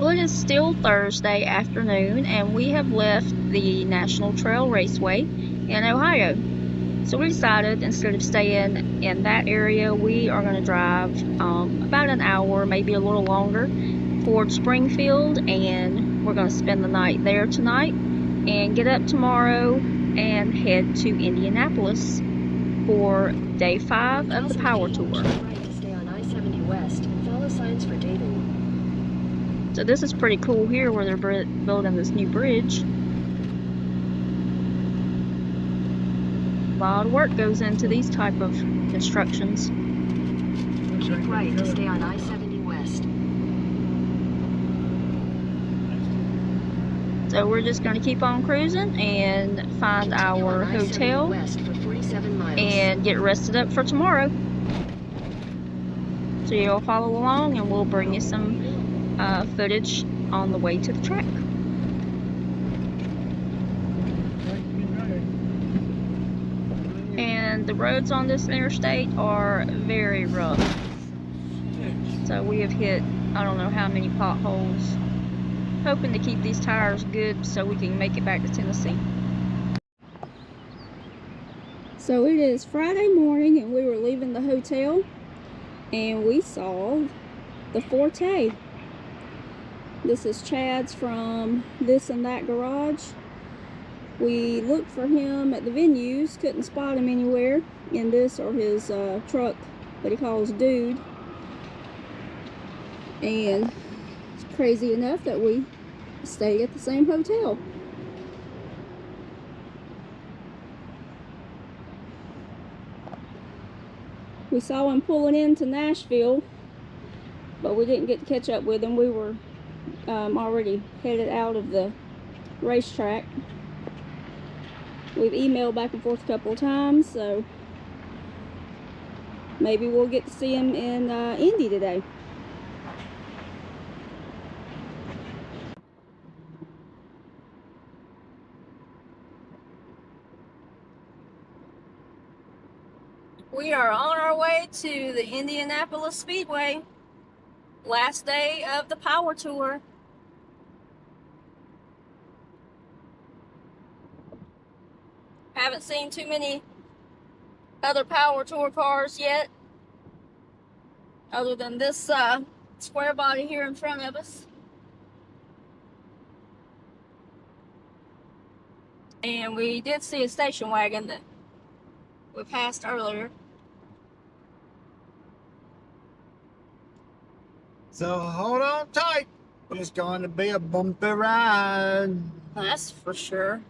Well, it is still Thursday afternoon, and we have left the National Trail Raceway in Ohio. So we decided instead of staying in that area, we are going to drive about an hour, maybe a little longer, towards Springfield, and we're going to spend the night there tonight and get up tomorrow and head to Indianapolis for day 5 of the Power Tour. So this is pretty cool here where they're building this new bridge. A lot of work goes into these type of constructions. Keep right to stay on I-70 West. So we're just going to keep on cruising and find our hotel and get rested up for tomorrow. So you'll follow along and we'll bring you some footage on the way to the track. And the roads on this interstate are very rough. So we have hit, I don't know how many potholes, hoping to keep these tires good so we can make it back to Tennessee. So it is Friday morning and we were leaving the hotel and we saw the Forte. This is Chad's from This and That Garage. We looked for him at the venues, couldn't spot him anywhere in this or his truck that he calls Dude. And it's crazy enough that we stayed at the same hotel. We saw him pulling into Nashville, but we didn't get to catch up with him. We were already headed out of the racetrack. We've emailed back and forth a couple of times, so maybe we'll get to see him in Indy today. We are on our way to the Indianapolis Speedway. Last day of the Power Tour. Haven't seen too many other Power Tour cars yet, other than this square body here in front of us. And we did see a station wagon that we passed earlier. So hold on tight. It's going to be a bumpy ride. That's for sure.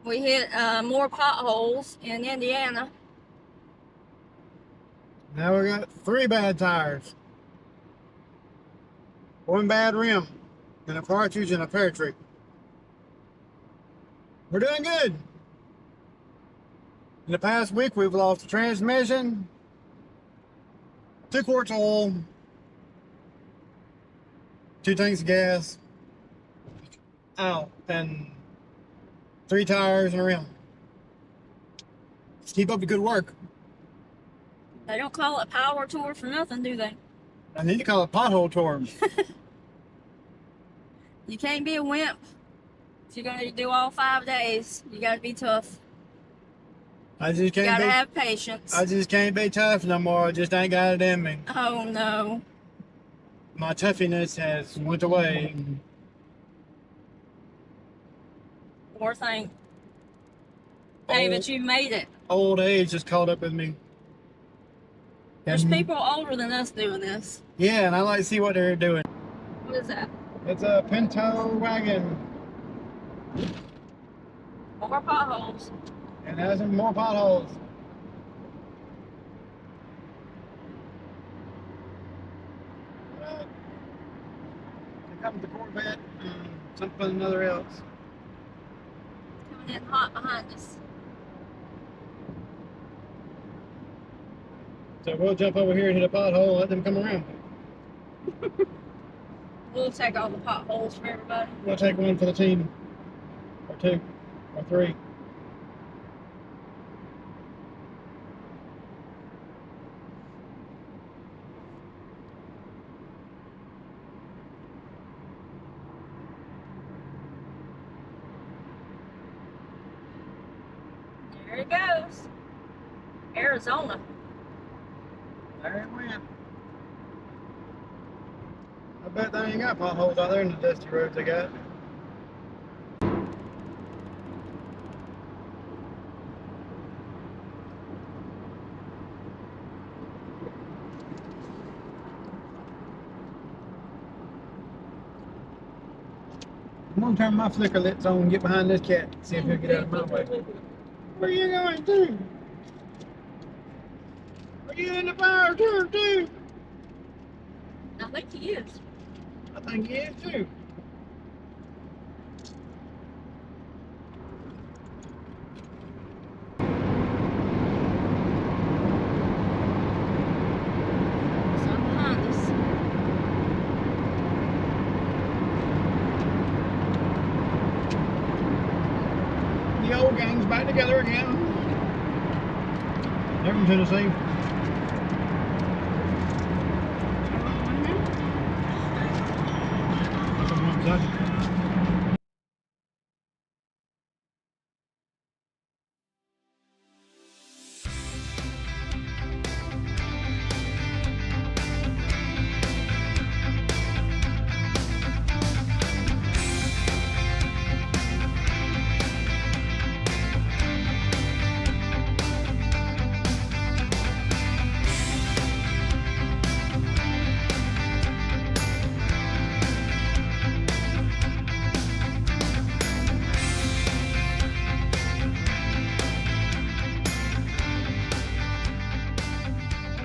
We hit more potholes in Indiana. Now we got 3 bad tires, 1 bad rim, and a cartridge and a paratree. We're doing good. In the past week, we've lost a transmission, 2 quarts of oil, 2 tanks of gas, and 3 tires and a rim. Just keep up the good work. They don't call it Power Tour for nothing, do they? I need to call it pothole tour. You can't be a wimp. If you're going to do all 5 days, you got to be tough. I just You can't got to be. have patience. I just can't be tough no more. I just ain't got it in me. Oh no. My toughiness has went away. Poor thing. Hey, but you made it. Old age just caught up with me. There's people older than us doing this. Yeah, and I like to see what they're doing. What is that? It's a Pinto wagon. More potholes. And has some more potholes. Here comes the Corvette and something another else. Coming in hot behind us. So we'll jump over here and hit a pothole and let them come around. We'll take all the potholes for everybody. We'll take one for the team. Or 2. Or 3. There it goes. Arizona. There it went. I bet they ain't got potholes out there in the dusty roads they got. I'm gonna turn my flicker lights on and get behind this cat. See if he'll get out of my way. Where you going to? Are you in the fire truck too? I think he is. I think he is too. Some behind us. The old gang's back together again. They're from Tennessee. Come on, son.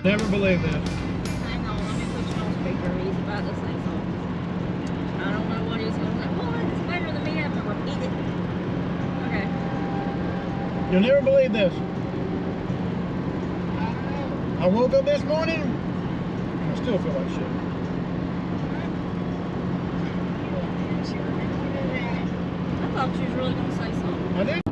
Never believe this. Hang on, let me put you on speaker. He's about to say something. I don't know what he's going to say. Well, it's better than me having to repeat it. Okay. You'll never believe this. I woke up this morning, I still feel like shit. I thought she was really going to say something. I did.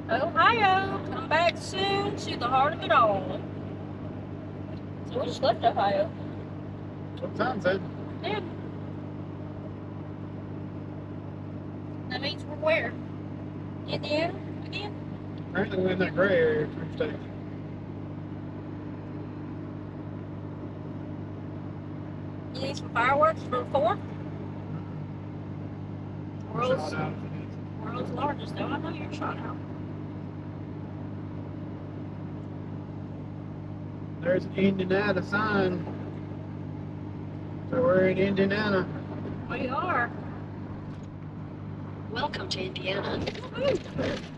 Ohio, come back soon to the heart of it all. So we just left Ohio. What time said? Yeah. That means we're where? Indiana again? Apparently we're in that gray area between states. You need some fireworks for the 4th? Shot out if it is. World's largest, though. I know you're shot out. There's an Indiana sign. So we're in Indiana. We are. Welcome to Indiana. Woo-hoo.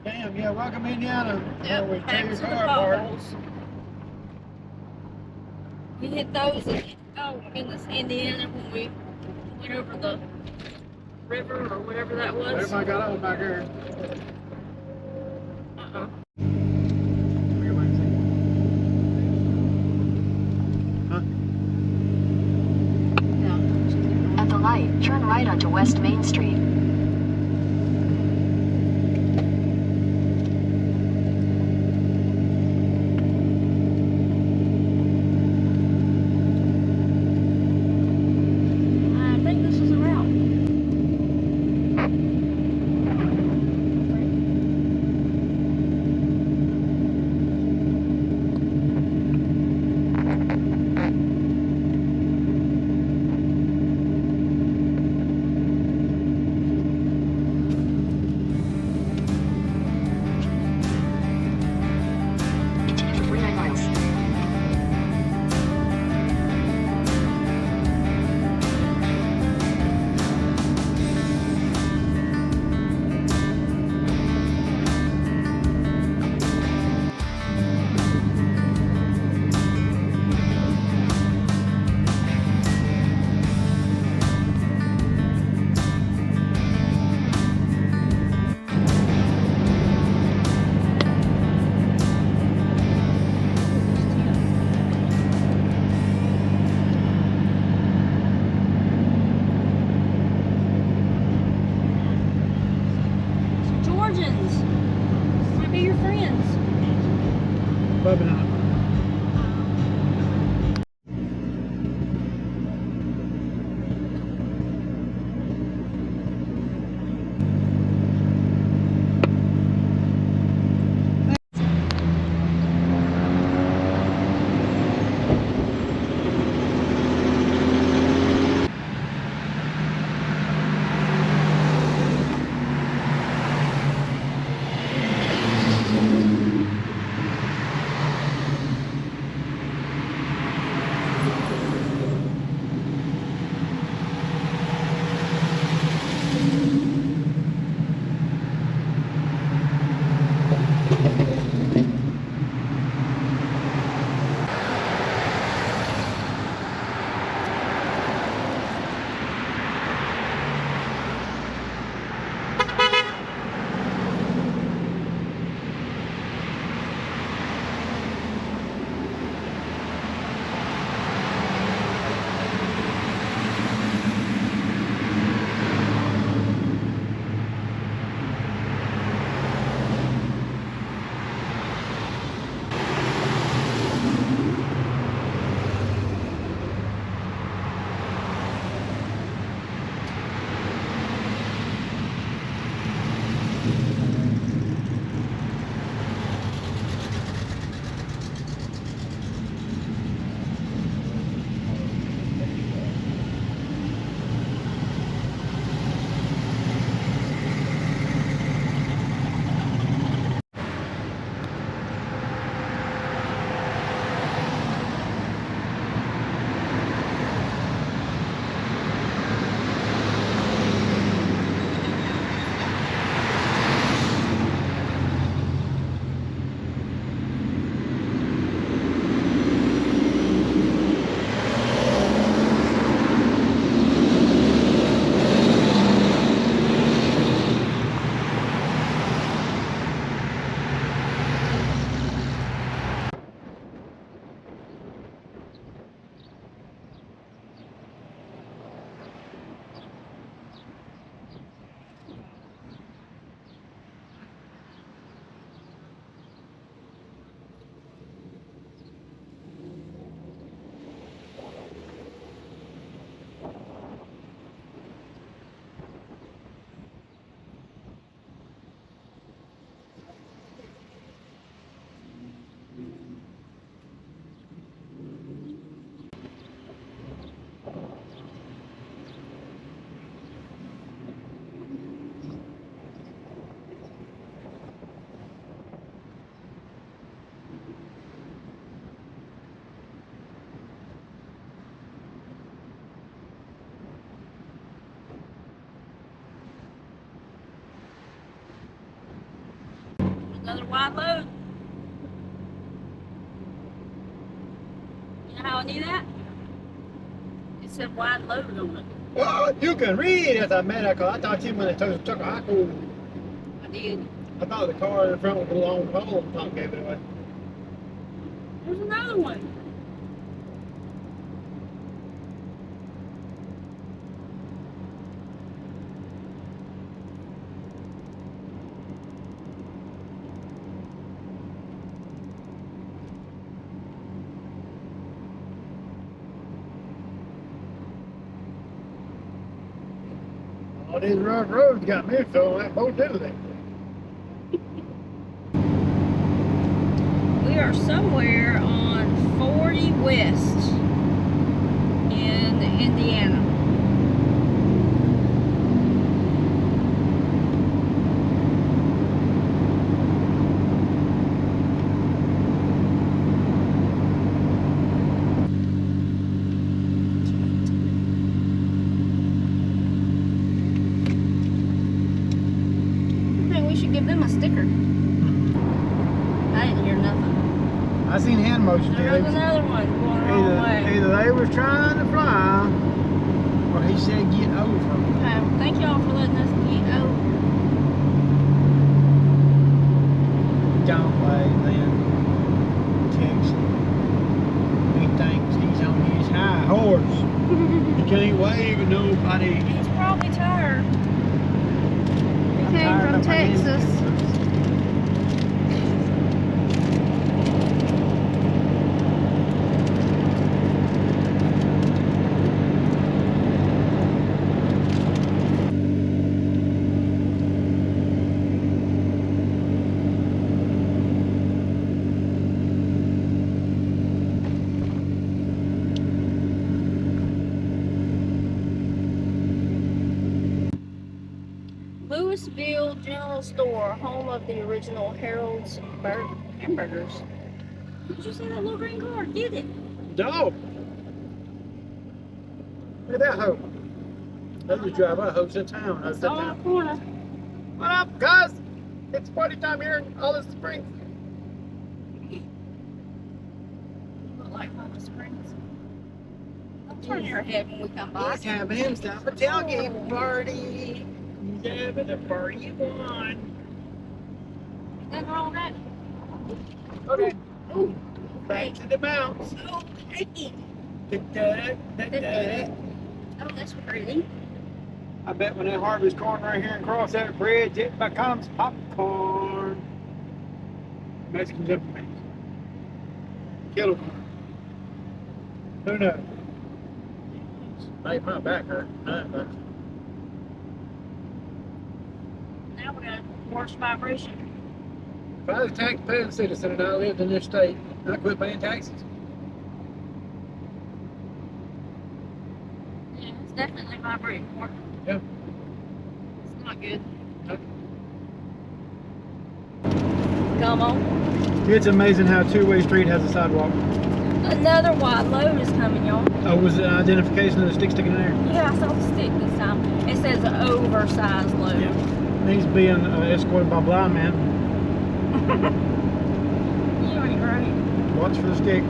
Damn, yeah, welcome Indiana. Yep, We back tear to your the car apart. potholes. We hit those in, oh goodness, Indiana when we went over the river or whatever that was. Everybody got on back here. Uh-uh. At the light, turn right onto West Main Street. I think this is a route. wide load. You know how I knew that? It said wide load on it. Oh, you can read as I met her, 'cause I thought you when they took a high school. I did. I thought the car in the front with the long pole on top gave it away. There's another one. All these rough roads got me feeling like Bo Diddley. We are somewhere on 40 West in Indiana. I think we should give them a sticker. I didn't hear nothing. I seen hand motions. There's another one going the wrong way. Either they was trying to fly, or he said get over. Okay, well, thank y'all for letting us get over. John Wayne then Texas. He thinks he's on his high horse. He can't wave at nobody. He's probably tired. He I'm came tired from of my hands. Texas. Louisville General Store, home of the original Harold's hamburgers. Did you see that little green car? Get it. Dog. Look at that hoe. They just drive our hoes in town. It's on the corner. What up, guys? It's party time here in Alice Springs. You look like Mama Springs. Don't turn your head when we come by. He's having himself a tailgate party. He's having a party of one. Nothing wrong with that. Okay. Ooh. Back to the mounts. Okay. Da-da-da-da-da. Oh, that's pretty. I bet when they harvest corn right here and cross that bridge, it becomes popcorn. Mexicans up me. Kettle corn. Who knows? Made my back hurt. But Now we got worse vibration. if I was a tax-paying citizen and I lived in this state, I'd quit paying taxes. Yeah, it's definitely vibrating more. Yeah. It's not good. Nope. Come on. It's amazing how a two-way street has a sidewalk. Another wide load is coming, y'all. Oh, was it an identification of the stick sticking in there? Yeah, I saw the stick this time. It says an oversized load. Yeah. He's being escorted by a blind man. You ain't right. Watch for the stick.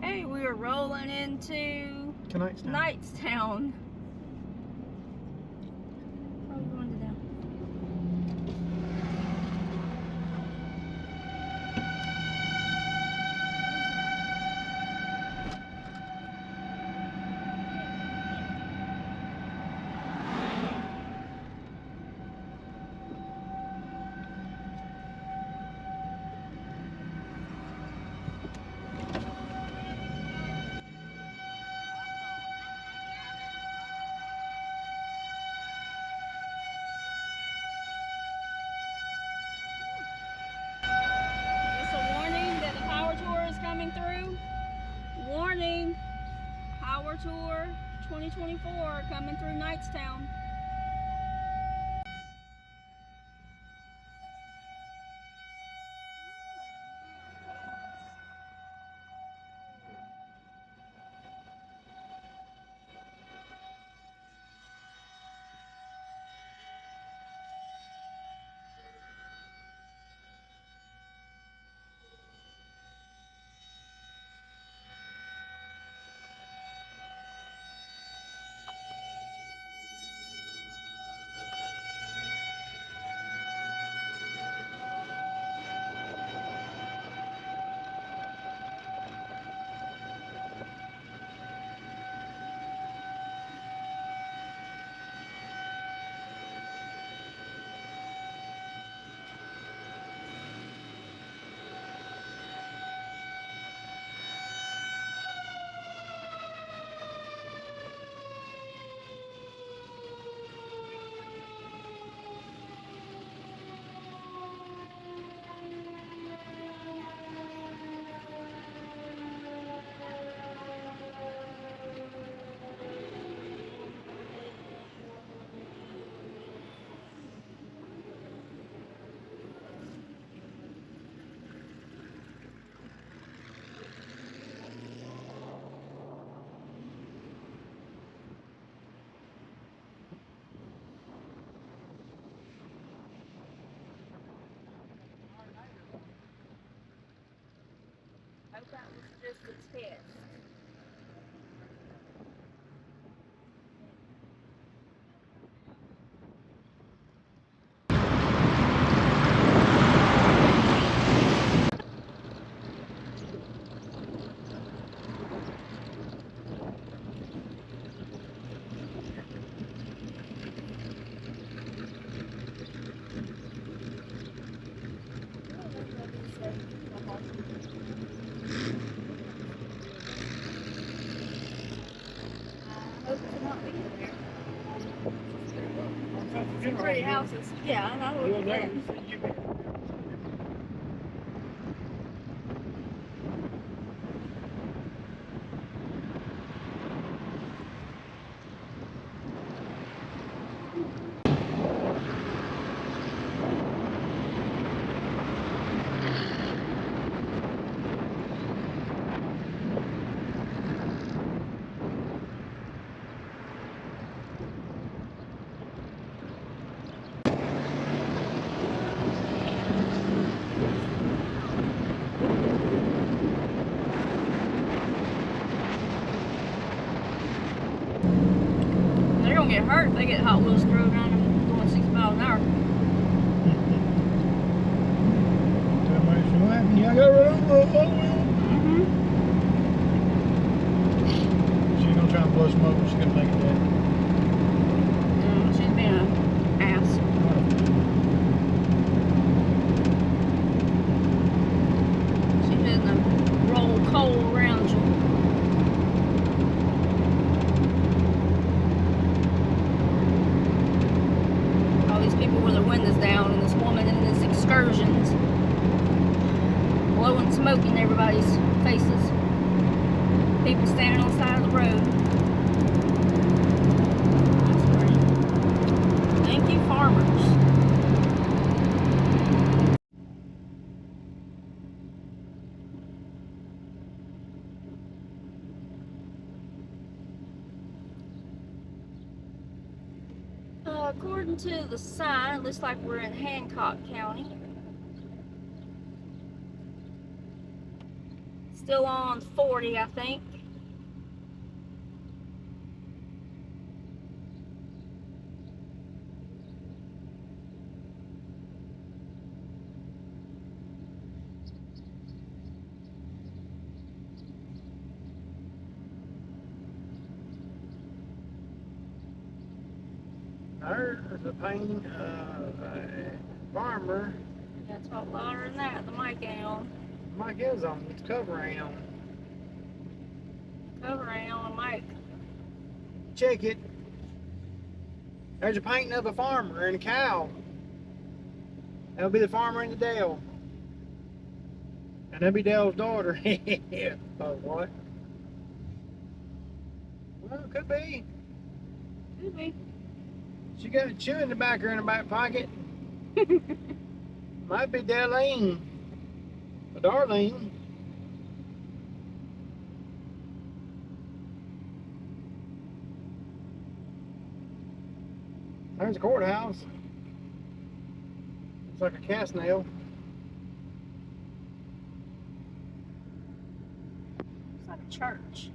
Hey, we are rolling into Tonight's time. Knightstown. Where are we going to now? Pottstown. I hope that was just a test. Some pretty houses. Yeah, I know. You'll Yeah. never see you. They're gonna get hurt if they get Hot Wheels drove around them going 60 miles an hour. Yeah, I got rid of the Hot Wheels. Mm-hmm. She's gonna try and blow smoke, but she's gonna make it dead. She's being an ass. She's been to roll coal around you. All these people with their windows down, and this woman in this excursions blowing smoke in everybody's faces. People standing on the side of the road. That's great. Thank you, farmers. According to the sign, it looks like we're in Hancock County. Still on 40, I think. There's a pain of a farmer. That's what louder than that. The mic ain't on. Mic is on, its cover ain't on. Cover ain't on the mic. Check it. There's a painting of a farmer and a cow. That'll be the farmer in the Dale. And that'll be Dale's daughter. Oh, what? Well, it could be. Could be. She got a chew in the back of her in her back pocket. Might be Darlene. Or Darlene. There's the courthouse. Looks like a cast nail. It's like a church.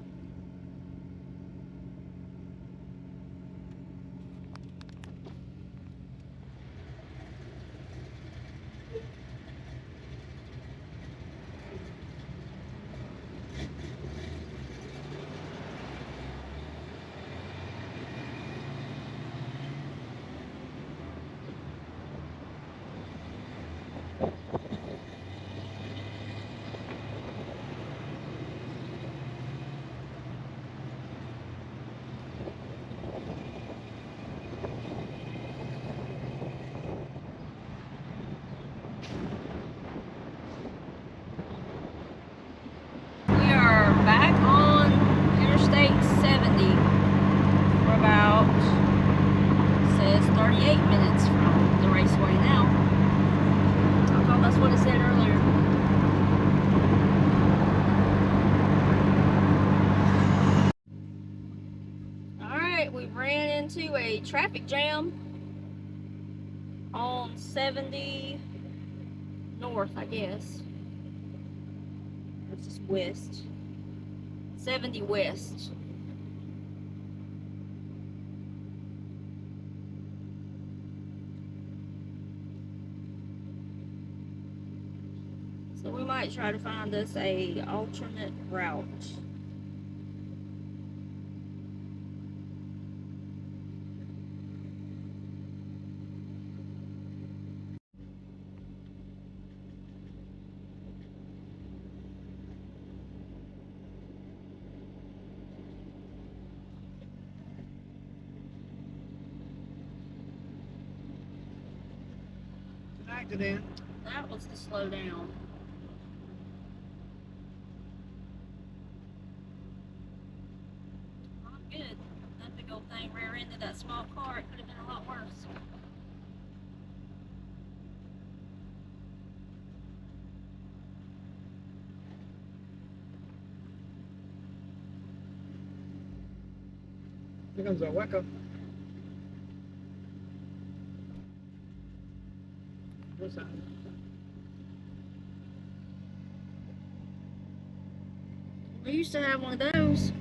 We are back on Interstate 70. We're about, says 38 minutes from the Raceway now. I thought that's what it said earlier. Alright, we ran into a traffic jam on 70 north, I guess. This is west. 70 west. So we might try to find us a alternate route. An accident. That was the slow down. Not good. That big old thing rear-ended that small car. It could have been a lot worse. Here comes a Weka. What's that? We used to have one of those.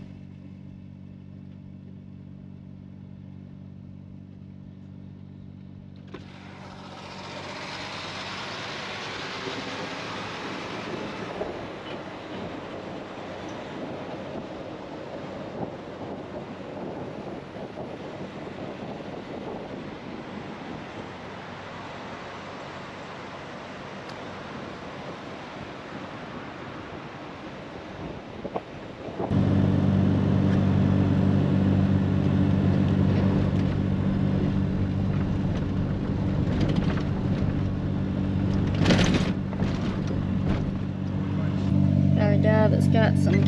Got a guy that's got some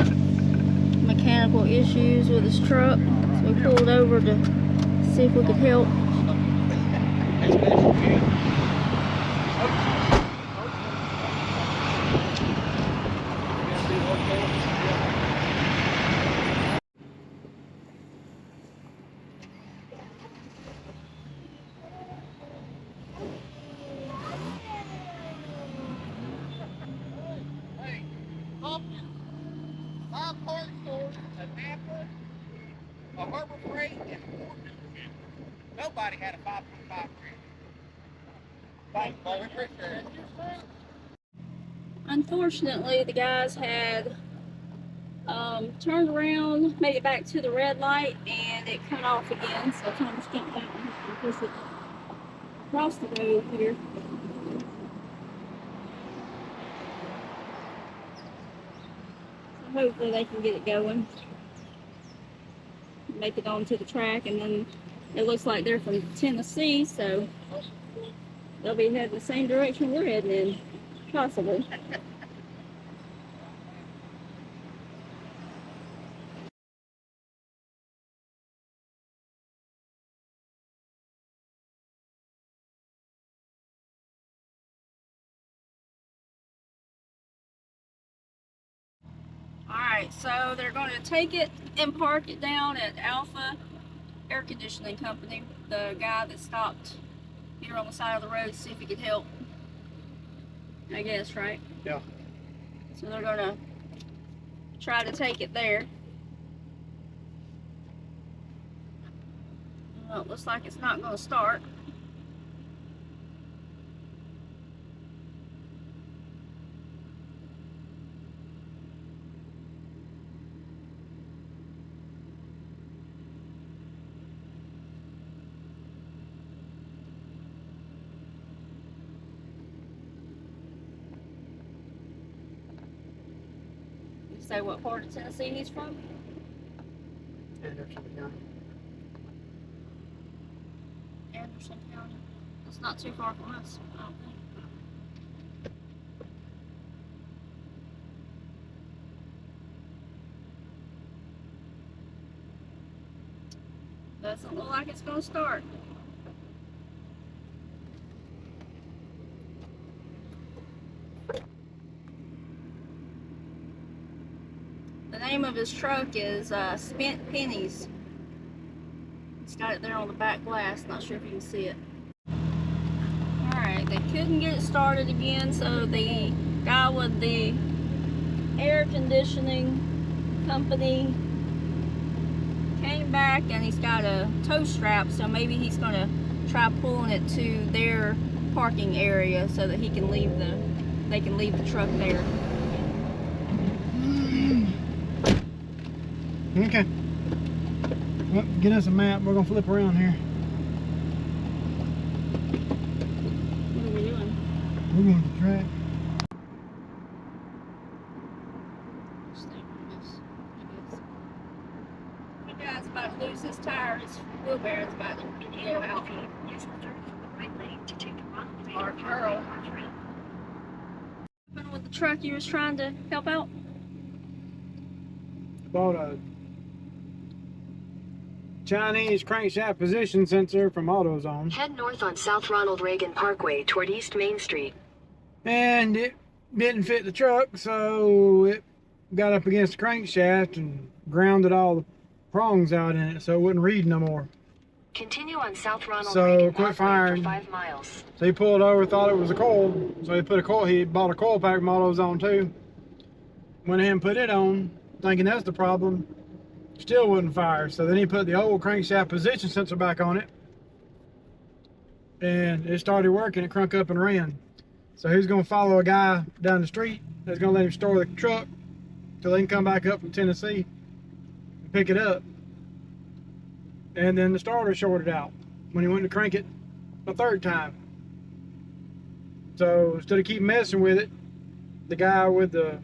mechanical issues with his truck. So we pulled over to see if we could help. A Harbor Freight and nobody had a 5.5 grand. Unfortunately, the guys had turned around, made it back to the red light, and it cut off again. So Thomas jumped out and pushed it across the road here. So hopefully they can get it going, make it onto the track, and then it looks like they're from Tennessee, so they'll be heading the same direction we're heading in, possibly. Alright, so they're going to take it and park it down at Alpha Air Conditioning Company. The guy that stopped here on the side of the road to see if he could help. I guess, right? Yeah. So they're going to try to take it there. Well, it looks like it's not going to start. You say what part of Tennessee he's from? Anderson County. Anderson County. It's not too far from us, I don't think. Doesn't look like it's going to start. The name of his truck is Spent Pennies. It's got it there on the back glass. Not sure if you can see it. Alright, they couldn't get it started again, so the guy with the air conditioning company came back and he's got a tow strap, so maybe he's going to try pulling it to their parking area so that he can leave they can leave the truck there. Okay. Well, get us a map. We're gonna flip around here. What are we doing? We're going to the track. The guy's about to lose his tire. His wheelbarrow's about to blow out. Or girl. What happened with the truck you was trying to help out? Bought a Chinese crankshaft position sensor from AutoZone. Head north on South Ronald Reagan Parkway toward East Main Street. And it didn't fit the truck, so it got up against the crankshaft and grounded all the prongs out in it, so it wouldn't read no more. Continue on South Ronald So, Reagan quit Parkway firing. for 5 miles. So he pulled over, thought it was a coil, so he put a coil, he bought a coil pack from AutoZone too. Went ahead and put it on, thinking that's the problem. Still wouldn't fire, so then he put the old crankshaft position sensor back on it. And it started working, it crunk up and ran. So he's gonna follow a guy down the street that's gonna let him store the truck till they can come back up from Tennessee and pick it up. And then the starter shorted out when he went to crank it a third time. So instead of keep messing with it, the guy with the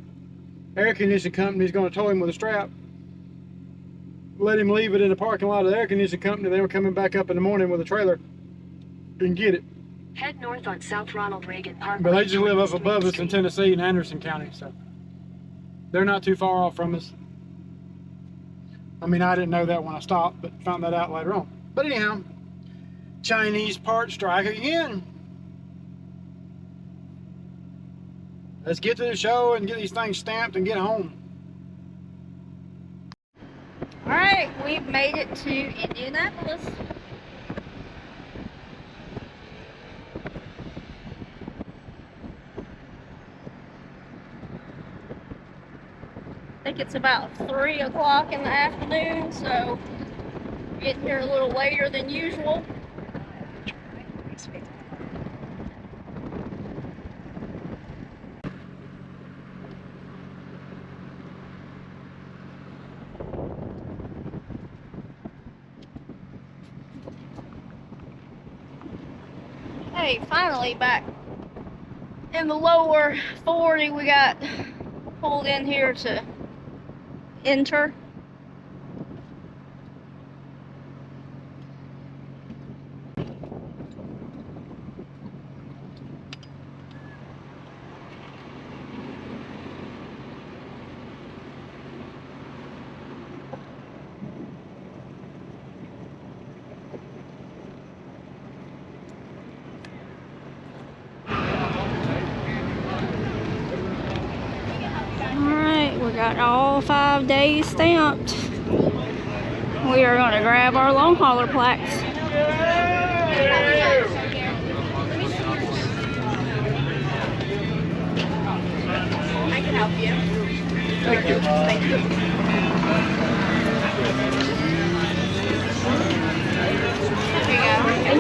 air conditioning company is gonna tow him with a strap. Let him leave it in the parking lot of the air conditioning company. They were coming back up in the morning with a trailer and get it. Head north on South Ronald Reagan Parkway. But they just toward live up East Main above us in Street. Tennessee in Anderson County, so they're not too far off from us. I mean, I didn't know that when I stopped, but found that out later on. But anyhow, Chinese part strike again. Let's get to the show and get these things stamped and get home. Alright, we've made it to Indianapolis. I think it's about 3 o'clock in the afternoon, so getting here a little later than usual. Hey, finally back in the lower 40. We got pulled in here to enter. Got all 5 days stamped. We are going to grab our long hauler plaques. I can help you. Thank you. Thank you.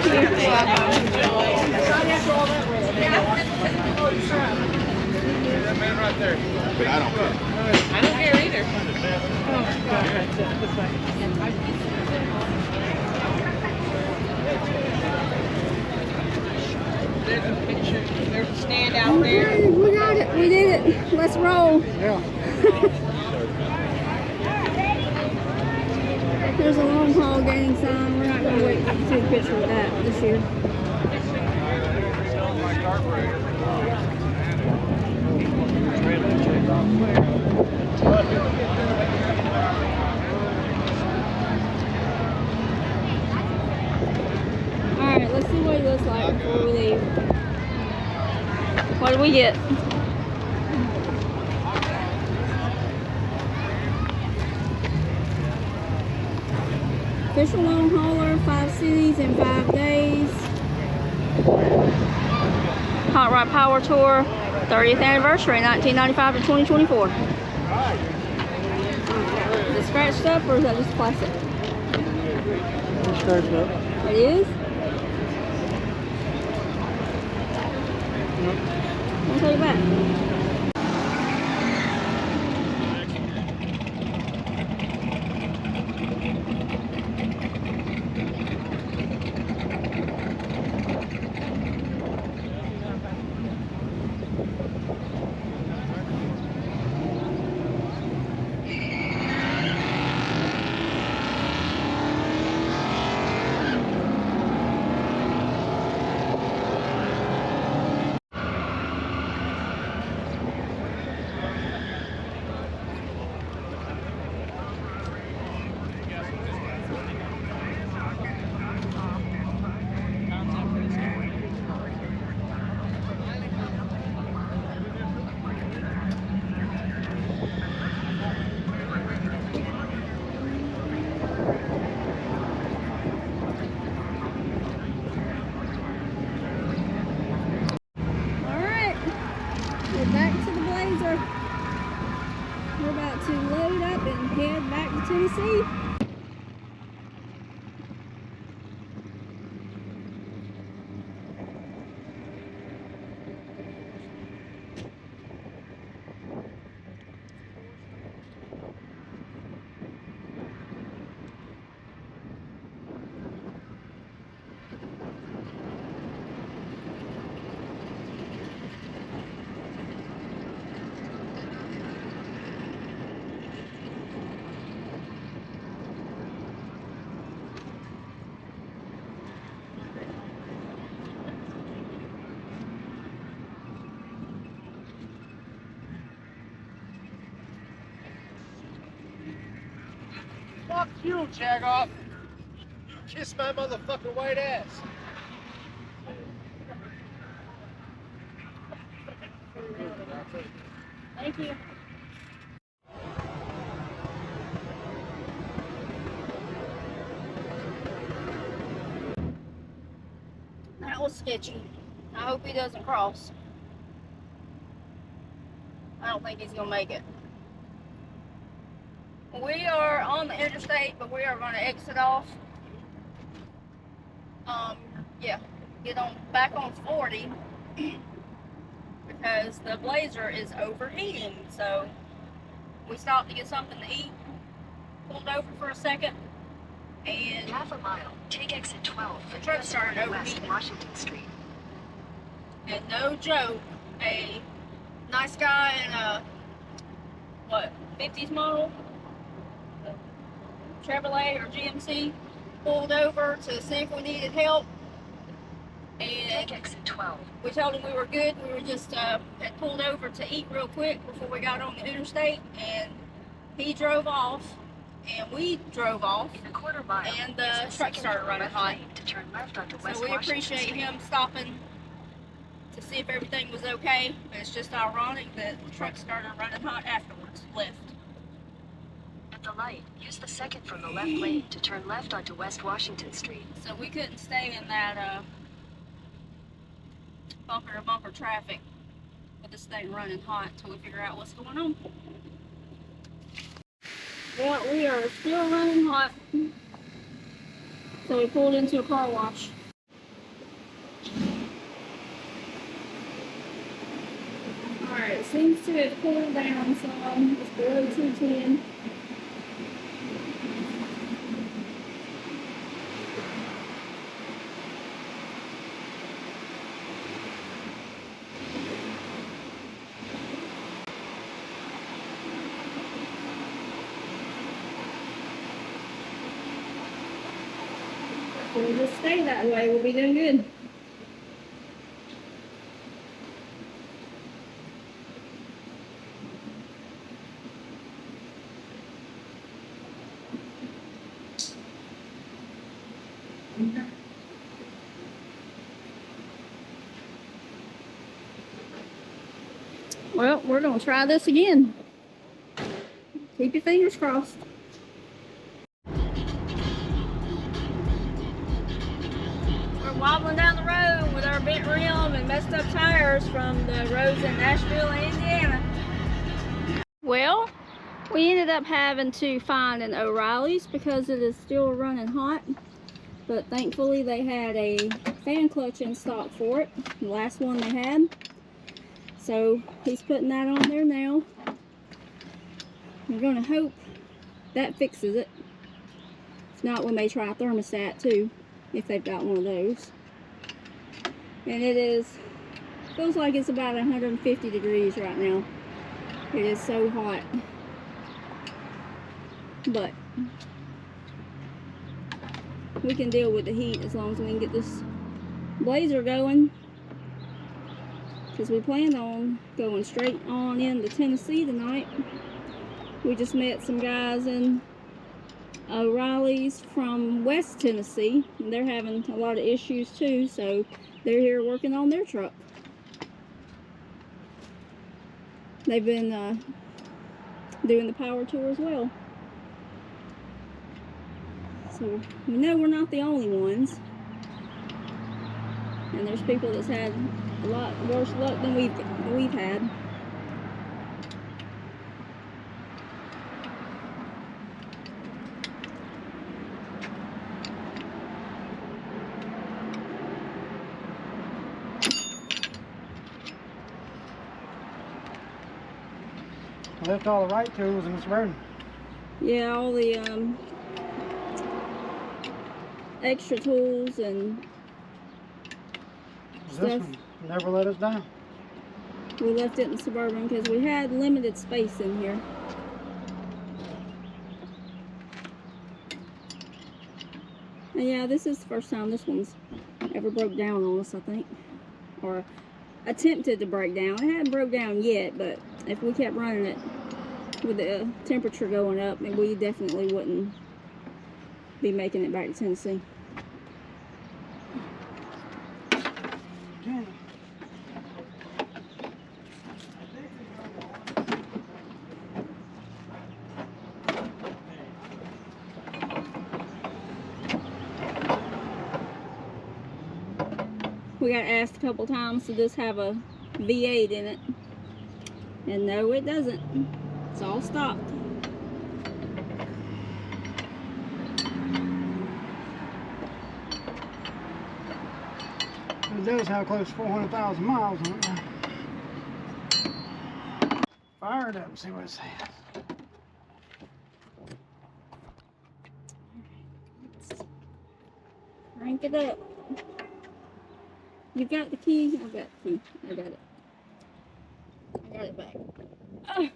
There you go. Thank you. You're welcome. That man right there. But I don't care. I don't care either. There's a picture. There's a stand out there. We got it. We did it. Let's roll. Yeah. There's a long haul gang sign. We're not going to wait to see a picture of that this year. Alright, let's see what he looks like before we leave. What did we get? Official long hauler, 5 cities in 5 days. Hot Rod Power Tour, 30th anniversary, 1995 to 2024. Is it scratched up or is that just plastic? It's scratched up. It is? I'll take it back. We're about to load up and head back to Tennessee. Fuck you, Jagoff. Kiss my motherfucking white ass. Thank you. That was sketchy. I hope he doesn't cross. I don't think he's gonna make it. We are on the interstate, but we are going to exit off. Yeah, get on back on 40 because the Blazer is overheating. So we stopped to get something to eat, pulled over for a second, and Half a mile. Take exit 12. the truck started West overheating. Washington Street. And no joke, a nice guy in a, what, 50s model? Chevrolet or GMC pulled over to see if we needed help, and Take exit 12. we told him we were good. We were just had pulled over to eat real quick before we got on the interstate, and he drove off and we drove off, In a quarter mile, and the use truck second started running left hot. lane to turn left onto West So we Washington appreciate Street. him stopping to see if everything was okay, but it's just ironic that the truck started running hot afterwards, left. at the light. Use the second from the left lane to turn left onto West Washington Street. So we couldn't stay in that bumper to bumper traffic with this thing running hot until we figure out what's going on. Well, we are still running hot. So we pulled into a car wash. Alright, it seems to have cooled down some. It's below 210. We'll just stay that way, we'll be doing good. Well, we're gonna try this again. Keep your fingers crossed. Wobbling down the road with our bent rim and messed up tires from the roads in Nashville, Indiana. Well, we ended up having to find an O'Reilly's because it is still running hot, but thankfully they had a fan clutch in stock for it, the last one they had. So he's putting that on there now. We're gonna hope that fixes it. If not, we may try a thermostat too, if they've got one of those. And it is, feels like it's about 150 degrees right now. It is so hot. But we can deal with the heat as long as we can get this blazer going. Because we planned on going straight on into Tennessee tonight. We just met some guys in O'Reilly's from West Tennessee, and they're having a lot of issues too, so they're here working on their truck. They've been doing the power tour as well. So we know we're not the only ones, and there's people that's had a lot worse luck than we've had. I left all the right tools in this room. Yeah, all the extra tools and This stuff. one never let us down. We left it in the Suburban because we had limited space in here. And yeah, this is the first time this one's ever broke down on us, I think. Or attempted to break down. It hadn't broke down yet, but if we kept running it with the temperature going up, then we definitely wouldn't be making it back to Tennessee. We got asked a couple times, does this have a V8 in it? And no, it doesn't. It's all stock. It does have close to 400,000 miles on it now. Fire it up and see what it says. Crank it up. You got the key? I got the key. I got it. I got it back. Oh.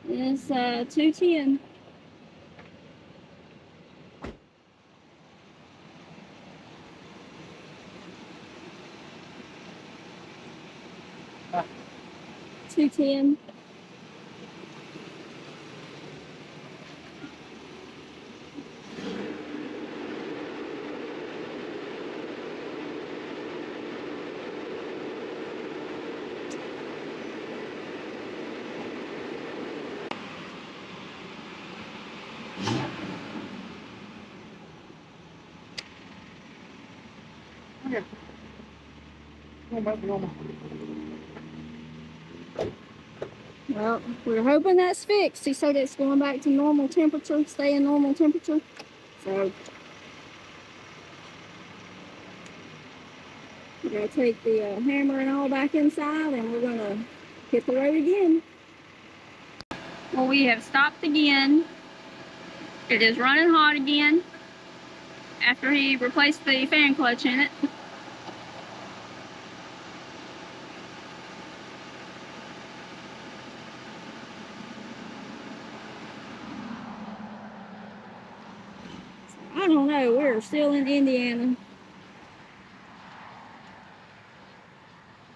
It's 210. Ah. 210. Going back to normal. Well, we're hoping that's fixed. He said it's going back to normal temperature, staying normal temperature. So we're going to take the hammer and all back inside, and we're going to hit the road again. Well, we have stopped again. It is running hot again after he replaced the fan clutch in it. I don't know, we're still in Indiana.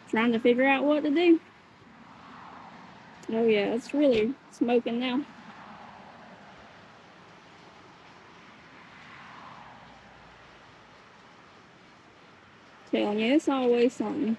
Trying to figure out what to do. Oh yeah, it's really smoking now. Telling you, it's always something.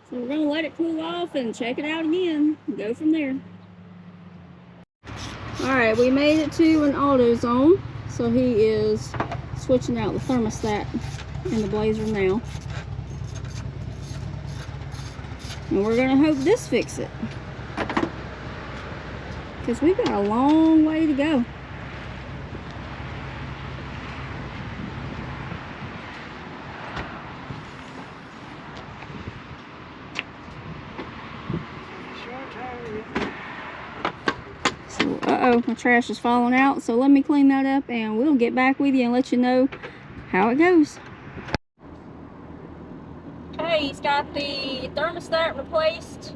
So we're gonna let it cool off and check it out again and go from there. Alright, we made it to an auto zone. So he is switching out the thermostat in the Blazer now. And we're gonna hope this fixes it. Because we've got a long way to go. So, uh-oh, my trash is falling out. So let me clean that up and we'll get back with you and let you know how it goes. Okay, he's got the thermostat replaced.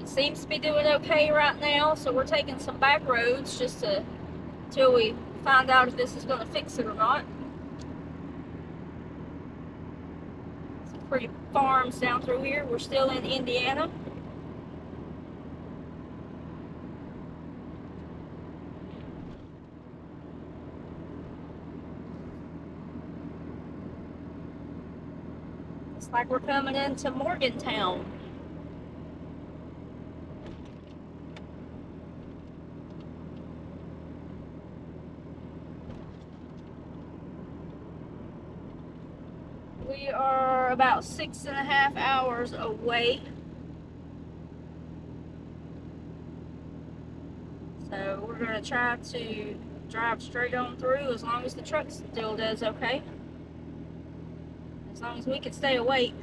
It seems to be doing okay right now, so we're taking some back roads just till we find out if this is going to fix it or not. Some pretty farms down through here. We're still in Indiana. It's like we're coming into Morgantown. We are about 6.5 hours away. So we're going to try to drive straight on through as long as the truck still does okay. As long as we can stay awake.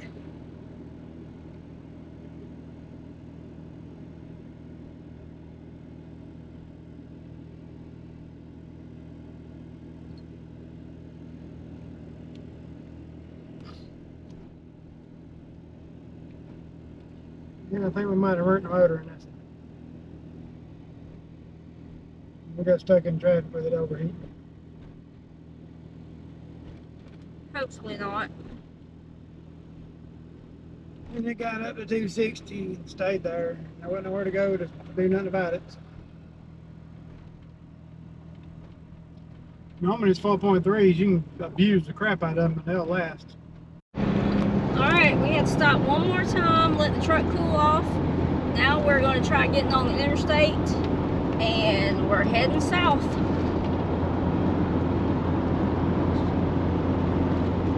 Yeah, I think we might have hurt the motor in this. We got stuck in traffic with it overheating. Hopefully not. And it got up to 260 and stayed there. There wasn't nowhere to go to do nothing about it. Normally it's 4.3s, you can abuse the crap out of them, but they'll last. Alright, we had to stop one more time, let the truck cool off. Now we're going to try getting on the interstate, and we're heading south.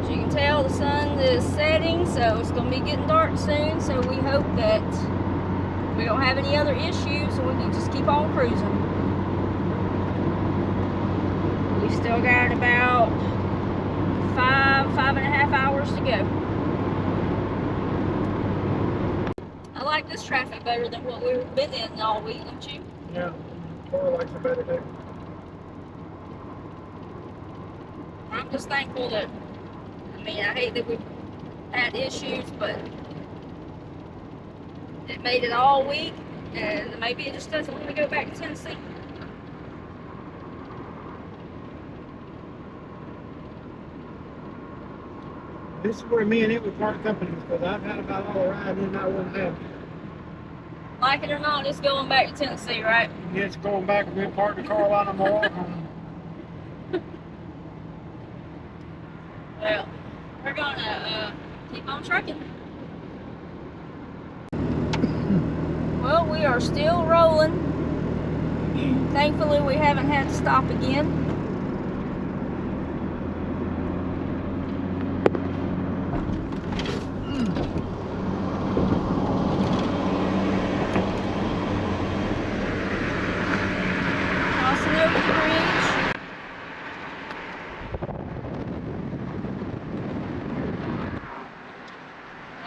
As you can tell, the sun is setting, so it's going to be getting dark soon, so we hope that we don't have any other issues and we can just keep on cruising. We've still got about 5.5 hours to go. I like this traffic better than what we've been in all week, don't you? Yeah, Cora likes it better too. I'm just thankful that, I mean, I hate that we've had issues, but it made it all week, and maybe it just doesn't want to go back to Tennessee. This is where me and it would part companies because I've had about all the ride and I wouldn't have. Like it or not, it's going back to Tennessee, right? Yeah, it's going back and we parked in Carolina Mall. Well, we're gonna keep on trucking. Well, we are still rolling. Thankfully, we haven't had to stop again. Crossing over the bridge.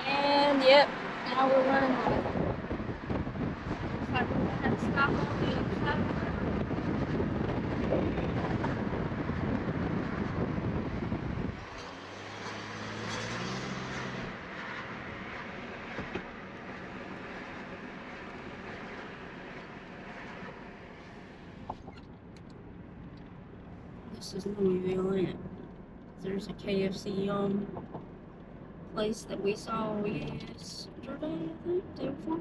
And yep, now we're running out. Looks like we're gonna have to stop on the other side of the river. This is Louisville, isn't it? There's a KFC place that we saw yesterday, I think, day before.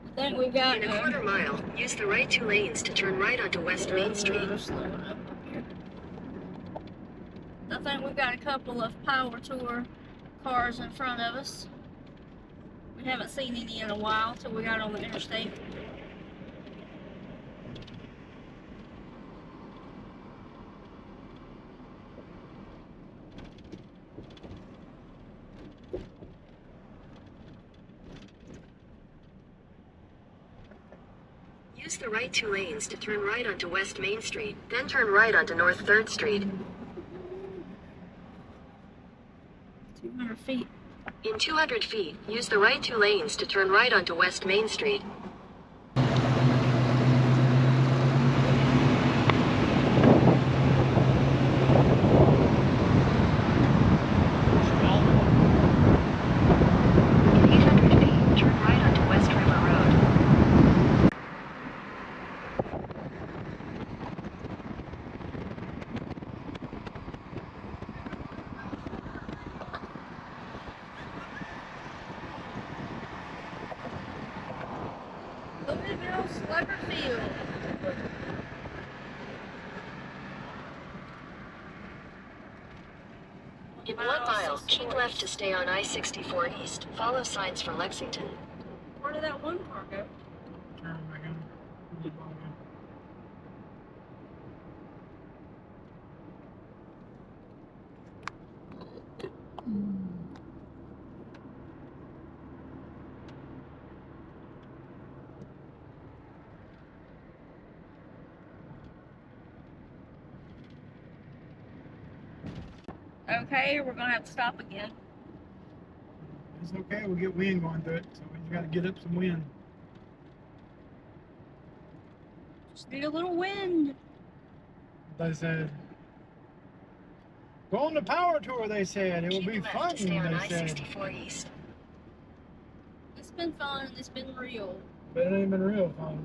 I think we've got In a quarter mile, use the right 2 lanes to turn right onto West Main Street. I think we've got a couple of Power Tour cars in front of us. We haven't seen any in a while till we got on the interstate. Use the right 2 lanes to turn right onto West Main Street, then turn right onto North 3rd Street. 200 feet. In 200 feet, use the right 2 lanes to turn right onto West Main Street. In 800 feet, turn right onto West River Road. Louisville Slugger Field. In 1 mile, keep left to stay on I-64 East. Follow signs for Lexington. Where did that one car go? Turn back in. Okay, we're gonna have to stop again. It's okay, we'll get wind going through it, so we just got to get up some wind. Just need a little wind. They said, go on the Power Tour, they said. It will be Keep fun, left to stay on they said. I-64 East. It's been fun, it's been real. But it ain't been real fun.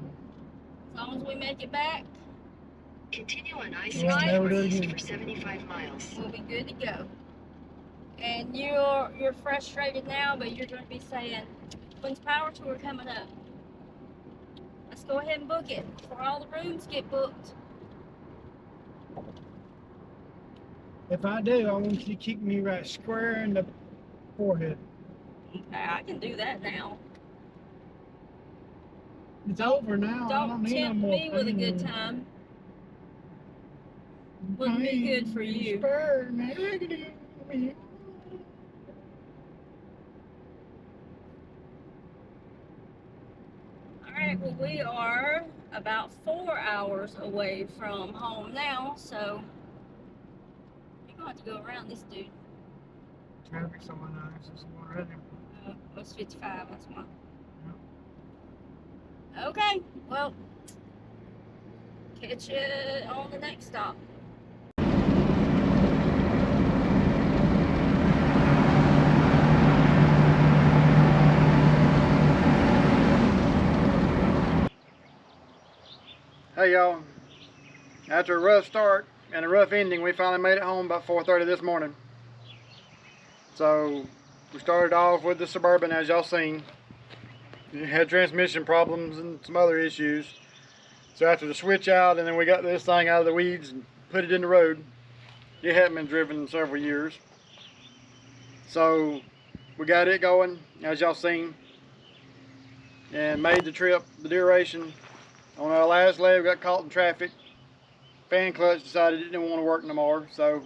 As long as we make it back, Continue on never do I-64 it East again. for 75 miles. we'll be good to go. And you're frustrated now, but you're gonna be saying, when's Power Tour coming up? Let's go ahead and book it before all the rooms get booked. If I do, I want you to kick me right square in the forehead. Okay, I can do that now. It's over now. I Don't don't need no tempt more me with a pain. good time. Wouldn't be good for you. Spur negative. Alright, well we are about 4 hours away from home now, so you're gonna have to go around this dude. Traffic's on my nice. It's already. It's 55, that's why. Okay, well, catch you on the next stop. Hey y'all, after a rough start and a rough ending, we finally made it home about 4:30 this morning. So we started off with the Suburban, as y'all seen. It had transmission problems and some other issues. So after the switch out, and then we got this thing out of the weeds and put it in the road. It hadn't been driven in several years. So we got it going, as y'all seen, and made the trip, the duration. On our last leg, we got caught in traffic. Fan clutch decided it didn't want to work no more. So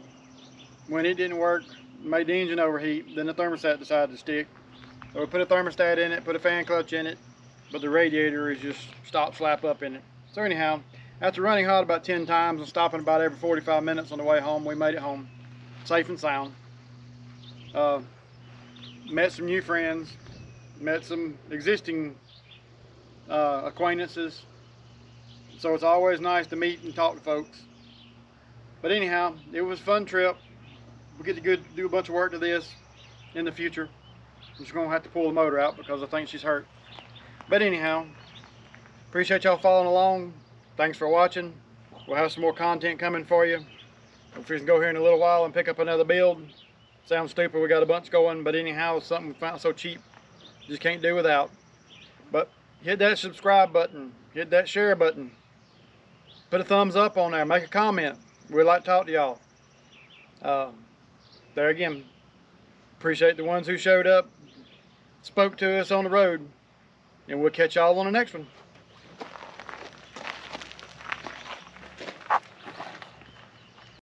when it didn't work, made the engine overheat. Then the thermostat decided to stick. So we put a thermostat in it, put a fan clutch in it, but the radiator is just stop slap up in it. So anyhow, after running hot about 10 times and stopping about every 45 minutes on the way home, we made it home safe and sound. Met some new friends, met some existing acquaintances. So it's always nice to meet and talk to folks. But anyhow, it was a fun trip. We get to do a bunch of work to this in the future. I'm just gonna have to pull the motor out because I think she's hurt. But anyhow, appreciate y'all following along. Thanks for watching. We'll have some more content coming for you. If we can go here in a little while and pick up another build. Sounds stupid, we got a bunch going, but anyhow, it's something we found so cheap, just can't do without. But hit that subscribe button, hit that share button, put a thumbs up on there, make a comment. We'd like to talk to y'all. There again, appreciate the ones who showed up, spoke to us on the road, and we'll catch y'all on the next one.